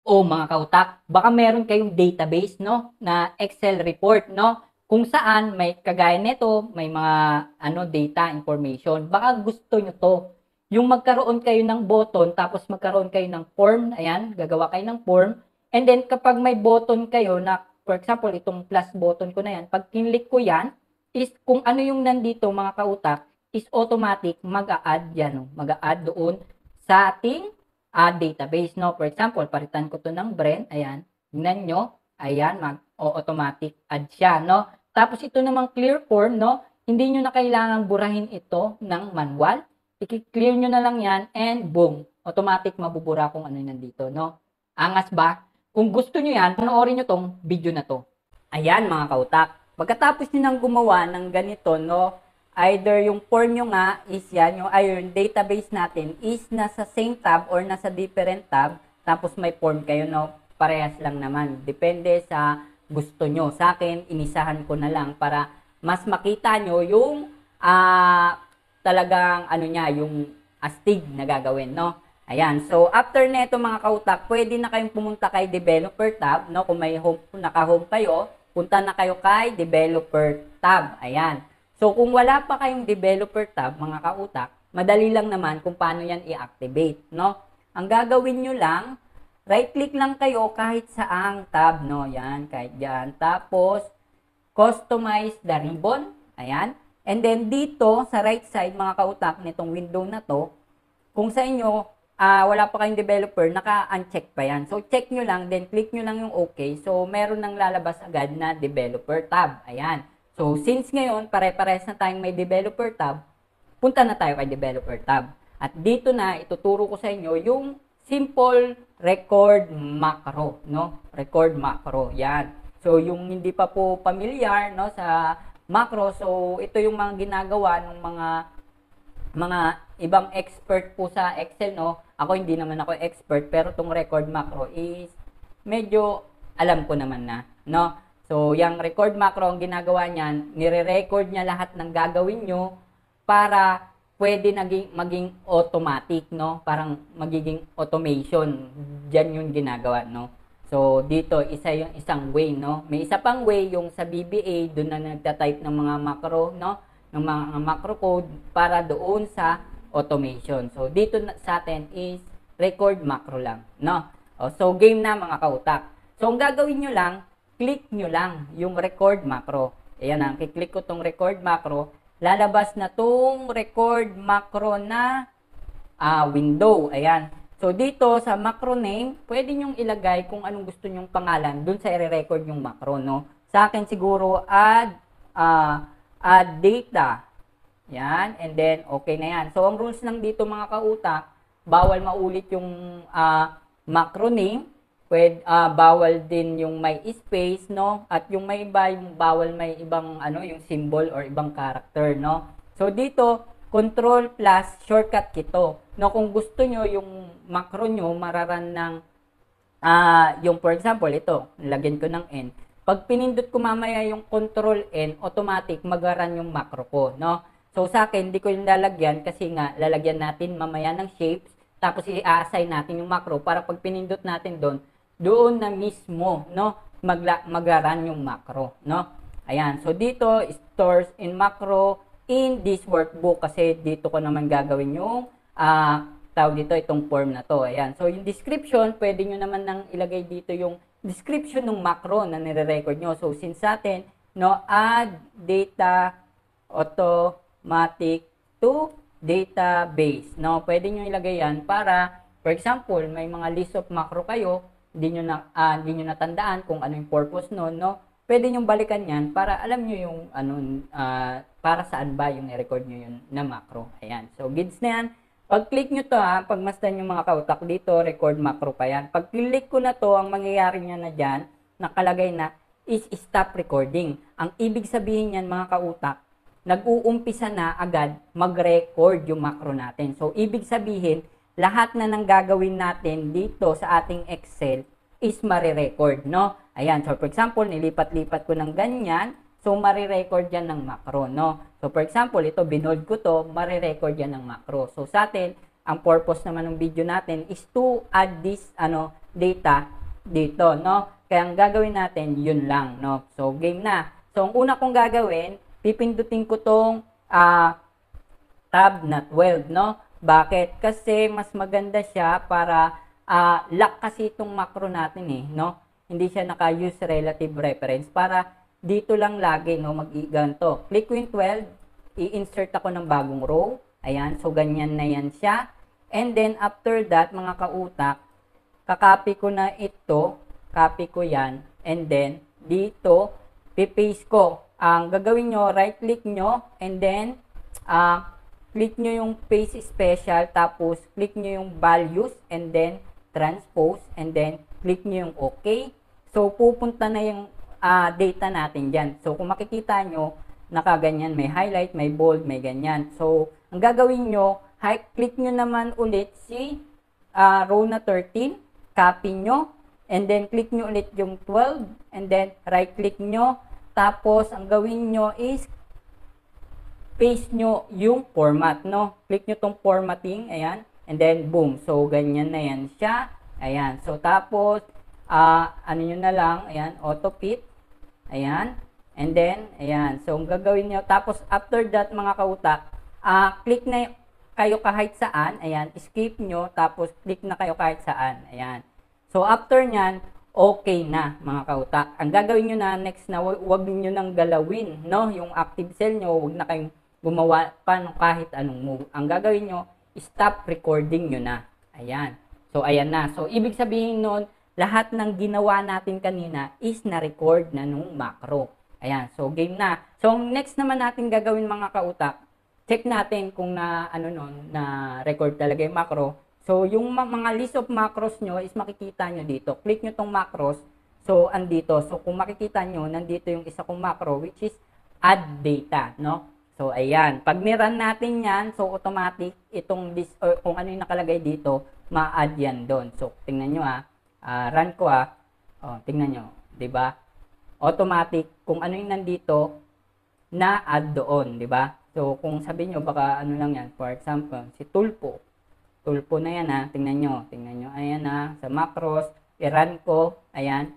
O mga kautak, baka meron kayong database, no, na Excel report, no, kung saan may kagaya nito, may mga data information. Baka gusto nyo to. Yung magkaroon kayo ng button, tapos magkaroon kayo ng form, ayan, gagawa kayo ng form, and then kapag may button kayo na, for example, itong plus button ko na yan, pag kinlik ko yan, is kung ano yung nandito mga kautak, is automatic mag-a-add yan, no? Mag-a-add doon sa ating database, no? For example, palitan ko to ng Brent, ayan, tingnan nyo, ayan, mag-automatic add siya, no? Tapos ito namang clear form, no? Hindi nyo na kailangang burahin ito ng manual. I-clear nyo na lang yan and boom, automatic mabubura kung ano nandito, no? Angas ba? Kung gusto nyo yan, panoorin nyo tong video na to. Ayan mga kautak. Pagkatapos nyo nang gumawa ng ganito, no? Either yung form nyo nga is yan, yung database natin is nasa same tab or nasa different tab, tapos may form kayo, no? Parehas lang naman. Depende sa gusto nyo. Sa akin, inisahan ko na lang para mas makita nyo yung talagang yung astig na gagawin, no? Ayan. So, after neto mga kautak, pwede na kayong pumunta kay developer tab, no? Kung may home, naka-home kayo, punta na kayo kay developer tab. Ayan. So, kung wala pa kayong developer tab, mga kautak, madali lang naman kung paano yan i-activate, no? Ang gagawin nyo lang, right-click lang kayo kahit saang tab, no? Yan, kahit dyan. Tapos, customize the ribbon. Ayan. And then, dito, sa right side, mga kautak, nitong window na to, kung sa inyo, wala pa kayong developer, naka-uncheck pa yan. So, check nyo lang, then click nyo lang yung OK. So, meron nang lalabas agad na developer tab. Ayan. So, since ngayon, pare-pares na tayong may developer tab, punta na tayo kay developer tab. At dito na, ituturo ko sa inyo yung simple record macro, no? Record macro, yan. So, yung hindi pa po familiar, no, sa macro, so, ito yung mga ginagawa ng mga ibang expert po sa Excel, no? Ako, hindi naman ako expert, pero tong record macro is medyo alam ko naman na, no? So, yung record macro, ang ginagawa niyan, nire-record niya lahat ng gagawin nyo para pwede maging automatic, no? Parang magiging automation. Diyan yung ginagawa, no? So, dito, yung isang way, no? May isa pang way, yung sa VBA, doon na nagtatype ng mga macro, no? Ng mga macro code para doon sa automation. So, dito sa atin is record macro lang, no? So, game na mga kautak. So, ang gagawin nyo lang, click nyo lang yung record macro. Ayan na, kiklik ko tong record macro, lalabas na tong record macro na window. Ayan. So, dito sa macro name, pwede nyong ilagay kung anong gusto nyong pangalan dun sa i-record yung macro, no? Sa akin siguro, add data. Yan. And then, okay na yan. So, ang rules lang dito mga kautak, bawal maulit yung macro name. Bawal din yung may space, no? At yung may iba, yung bawal may ibang yung symbol or ibang character, no? So dito, control plus shortcut kito. No, kung gusto nyo yung macro nyo mararan ng yung for example ito, lagyan ko ng N. Pag pinindot ko mamaya yung control N, automatic magaran yung macro ko, no? So sa akin, hindi ko yung lalagyan kasi nga lalagyan natin mamaya ng shapes, tapos i-assign natin yung macro para pag pinindot natin doon na mismo, no, magaran yung macro, no? Ayan, so dito, stores in macro in this workbook kasi dito ko naman gagawin yung tawag dito, itong form na to. Ayan, so yung description, pwede nyo naman nang ilagay dito yung description ng macro na nire-record nyo. So, since atin, no, add data automatic to database, no? Pwede nyo ilagay yan para, for example, may mga list of macro kayo, hindi nyo natandaan kung ano yung purpose nun, no? Pwede nyo balikan yan para alam nyo yung para saan ba yung i-record nyo yun na macro. Ayan. So, gids na yan. Pag-click nyo to pagmasdan yung mga kautak dito, record macro pa yan. Pag-click ko na to, ang mangyayari niya na dyan, nakalagay na, is stop recording. Ang ibig sabihin yan mga kautak, nag-uumpisa na agad mag-record yung macro natin. So, ibig sabihin, lahat na ng gagawin natin dito sa ating Excel is marirecord, no? Ayan, so for example, nilipat-lipat ko ng ganyan, so marirecord yan ng macro, no? So for example, ito, binold ko to, marirecord yan ng macro. So sa atin, ang purpose naman ng video natin is to add this, data dito, no? Kaya ang gagawin natin, yun lang, no? So, game na. So, ang una kong gagawin, pipindutin ko tong tab na 12, no? Bakit? Kasi mas maganda siya para lock kasi itong macro natin eh, no? Hindi siya naka-use relative reference para dito lang lagi, no? Mag-ganto. Click ko yung 12, i-insert ako ng bagong row. Ayan, so ganyan na yan siya. And then, after that, mga kautak, kakopy ko na ito, copy ko yan, and then, dito, pipaste ko. Ang gagawin nyo, right-click nyo, and then, click nyo yung paste special, tapos, click nyo yung values, and then, transpose, and then, click nyo yung OK. So, pupunta na yung data natin dyan. So, kung makikita nyo, nakaganyan, may highlight, may bold, may ganyan. So, ang gagawin nyo, click nyo naman ulit si row na 13, copy nyo, and then click nyo ulit yung 12, and then right click nyo, tapos ang gawin nyo is paste nyo yung format, no? Click nyo tong formatting, ayan, and then boom. So, ganyan na yan siya. Ayan. So, tapos, ano nyo na lang, ayan, auto fit, ayan, and then, ayan. So, ang gagawin nyo, tapos after that, mga kautak, click na kayo kahit saan, ayan, skip nyo, tapos click na kayo kahit saan, ayan. So, after nyan, okay na, mga kautak. Ang gagawin nyo na, next na, huwag nyo nang galawin, no? Yung active cell nyo, huwag na kayong gumawa pa ng kahit anong move. Ang gagawin nyo, stop recording nyo na. Ayan. So, ayan na. So, ibig sabihin nun, lahat ng ginawa natin kanina is na-record na nung macro. Ayan. So, game na. So, next naman natin gagawin, mga kautak, check natin kung na record talaga yung macro. So, yung mga list of macros nyo is makikita nyo dito. Click nyo tong macros. So, andito. So, kung makikita nyo, nandito yung isa kong macro, which is add data, no? So, ayan. Pag nirun natin yan, so, automatic, itong list, or kung ano yung nakalagay dito, ma-add yan doon. So, tingnan nyo run ko oh, tingnan nyo. Diba? Automatic, kung ano yung nandito, na-add doon, diba? So, kung sabi nyo, baka ano lang yan, for example, si Tulpo. Tulpo na yan tingnan nyo, ayan sa macros, i-run ko, ayan,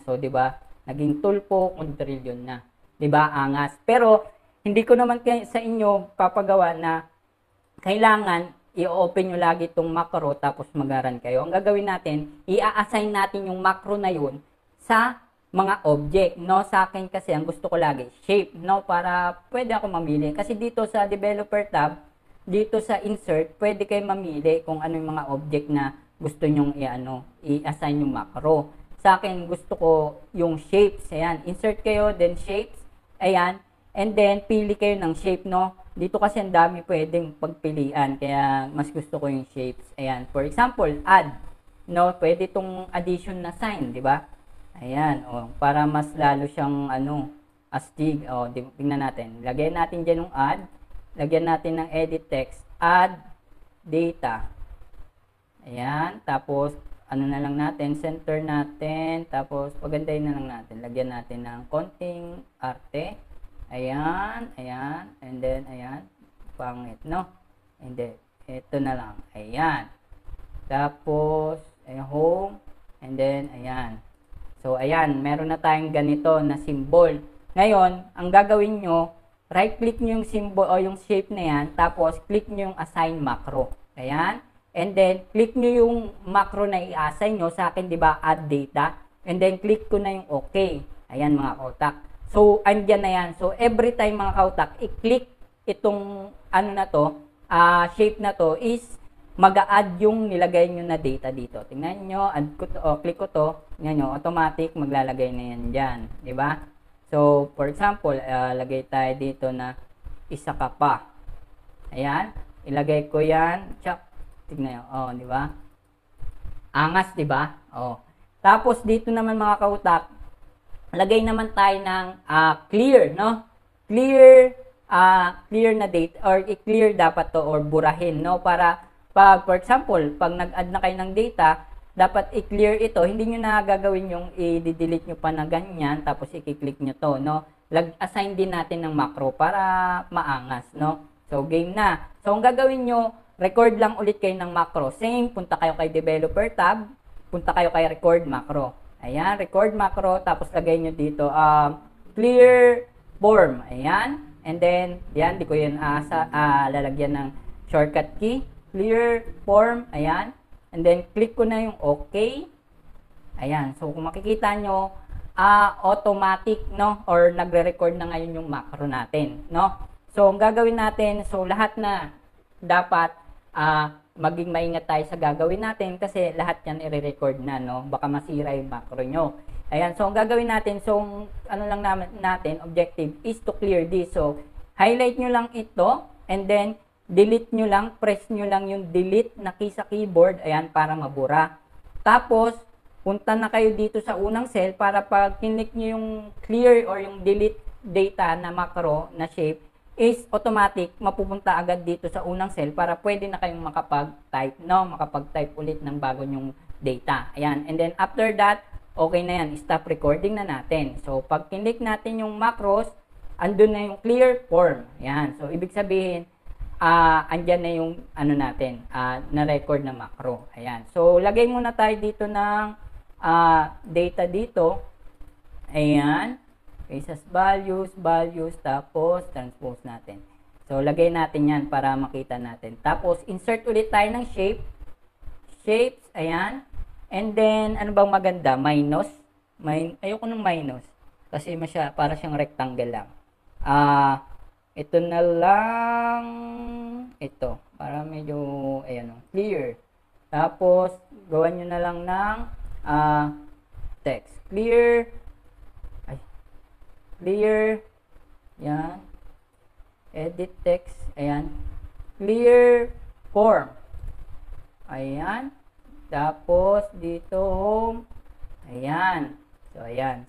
so, diba, naging Tulpo, quadrillion na, diba, angas. Pero, hindi ko naman sa inyo papagawa na kailangan i-open nyo lagi itong macro, tapos mag-run kayo. Ang gagawin natin, i-assign natin yung macro na yun sa mga object, no? Sa akin kasi, ang gusto ko lagi, shape, no? Para pwede ako mamili. Kasi dito sa developer tab, dito sa insert, pwede kayo mamili kung ano yung mga object na gusto nyong i-assign yung macro. Sa akin, gusto ko yung shapes. Ayan, insert kayo, then shapes. Ayan, and then pili kayo ng shape, no? Dito kasi ang dami pwedeng pagpilian, kaya mas gusto ko yung shapes. Ayan, for example, add, no? Pwede itong addition na sign, di ba? Ayan, para mas lalo siyang astig. Tingnan natin. Lagyan natin dyan yung add. Lagyan natin ng edit text, add data. Ayan, tapos ano na lang natin, center natin, tapos pagandahin na lang natin. Lagyan natin ng konting arte. Ayan, and then ayan, pangit, no? And then ito na lang. Ayan. Tapos home, and then ayan. So ayan, meron na tayong ganito na symbol. Ngayon, ang gagawin nyo, right-click nyo yung symbol o yung shape na yan, tapos click nyo yung assign macro. Ayan. And then, click nyo yung macro na i-assign nyo. Sa akin, di ba, add data. And then, click ko na yung OK. Ayan, mga kautak. So, andyan na yan. So, every time, mga kautak, i-click itong, shape na to is mag-a-add yung nilagay nyo na data dito. Tingnan nyo, add ko to, click ko to. Tingnan nyo, automatic, maglalagay na yan dyan. Di ba? So, for example, lagay tayo dito na isa ka pa. Ayan. Ilagay ko yan. Check. Tignan nyo. Di ba? Angas, di ba? Tapos, dito naman mga kautak, lagay naman tayo ng clear, no? Clear na date, or i-clear dapat to, or burahin, no? Para, for example, pag nag-add na kayo ng data, dapat i-clear ito. Hindi nyo na gagawin yung i-delete nyo pa na ganyan, tapos i-click nyo to, no? Assign din natin ng macro para maangas, no? So, game na. So, ang gagawin nyo, record lang ulit kayo ng macro. Same, punta kayo kay developer tab, punta kayo kay record macro. Ayan, record macro, tapos lagay nyo dito, clear form. Ayan, and then, yan, di ko yun lalagyan ng shortcut key. Clear form, ayan. And then, click ko na yung OK. Ayan, so kung makikita nyo, automatic, no? Or nagre-record na ngayon yung macro natin, no? So, ang gagawin natin, so lahat na dapat, maging maingat tayo sa gagawin natin kasi lahat yan i-record na, no? Baka masira yung macro nyo. Ayan, so ang gagawin natin, so ano lang natin, objective is to clear this. So, highlight nyo lang ito and then delete nyo lang, press nyo lang yung delete na key sa keyboard, ayan, para mabura. Tapos, punta na kayo dito sa unang cell para pag click nyo yung clear or yung delete data na macro na shape, is automatic, mapupunta agad dito sa unang cell para pwede na kayong makapag-type, no? Makapag-type ulit ng bago nyong data. Ayan. And then after that, okay na yan. Stop recording na natin. So, pag click natin yung macros, andun na yung clear form. Ayan. So, ibig sabihin, andyan na yung ano natin, na-record na macro. Ayan. So, lagay muna tayo dito ng data dito. Ayan. Okay, values, tapos transpose natin. So, lagay natin yan para makita natin. Tapos, insert ulit tayo ng shapes, ayan. And then, ano bang maganda? Minus. Ayoko ng minus. Kasi para siyang rectangle lang. Ito na lang. Ito. Para medyo, ayan o, clear. Tapos, gawan nyo na lang ng text. Clear, yan, edit text, ayan, clear form, ayan, tapos dito home, ayan,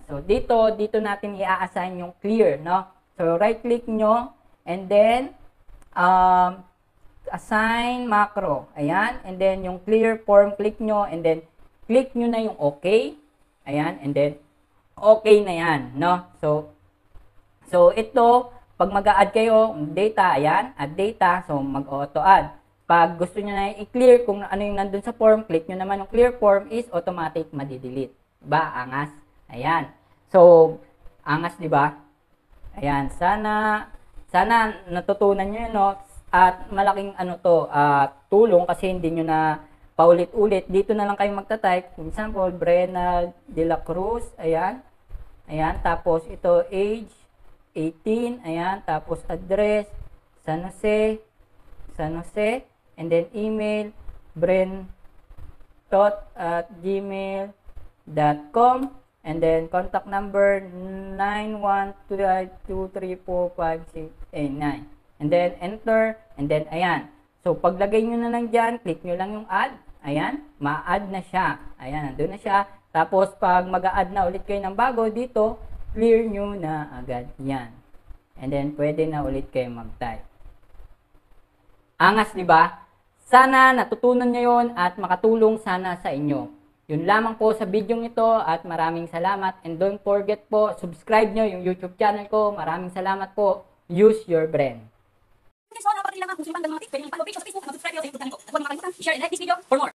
so dito natin i-assign yung clear, no? So right click nyo and then assign macro, ayan, and then yung clear form click nyo and then click nyo na yung OK, ayan, and then okay na yan, no? So, ito, pag mag-a-add kayo, data, ayan, add data, so mag-auto-add. Pag gusto nyo na i-clear kung ano yung nandun sa form, click nyo naman yung clear form is automatic madi-delete. Diba? Angas. Ayan. So, angas, diba? Ayan. Sana natutunan nyo yun, no? At malaking tulong kasi hindi nyo na paulit-ulit. Dito na lang kayo magta-type. For example, Brenna de la Cruz, ayan. Ayan, tapos ito age 18, ayan, tapos address San Jose, and then email bren.@gmail.com, and then contact number 91252345689, and then enter, and then ayan. So paglagay nyo na lang dyan, click nyo lang yung add, ayan, ma-add na siya, ayan, nandun na siya. Tapos, pag mag-a-add na ulit kayo ng bago dito, clear nyo na agad yan. And then, pwede na ulit kayo mag-type. Angas, di ba? Sana natutunan nyo yon at makatulong sana sa inyo. Yun lamang po sa video ito at maraming salamat. And don't forget po, subscribe nyo yung YouTube channel ko. Maraming salamat po. Use your brain. So, napakailangan kung sino mga tips, pwede nyo i-follow page sa Facebook, mag-subscribe kayo sa YouTube channel ko. At huwag makalimutan, share and like this video for more.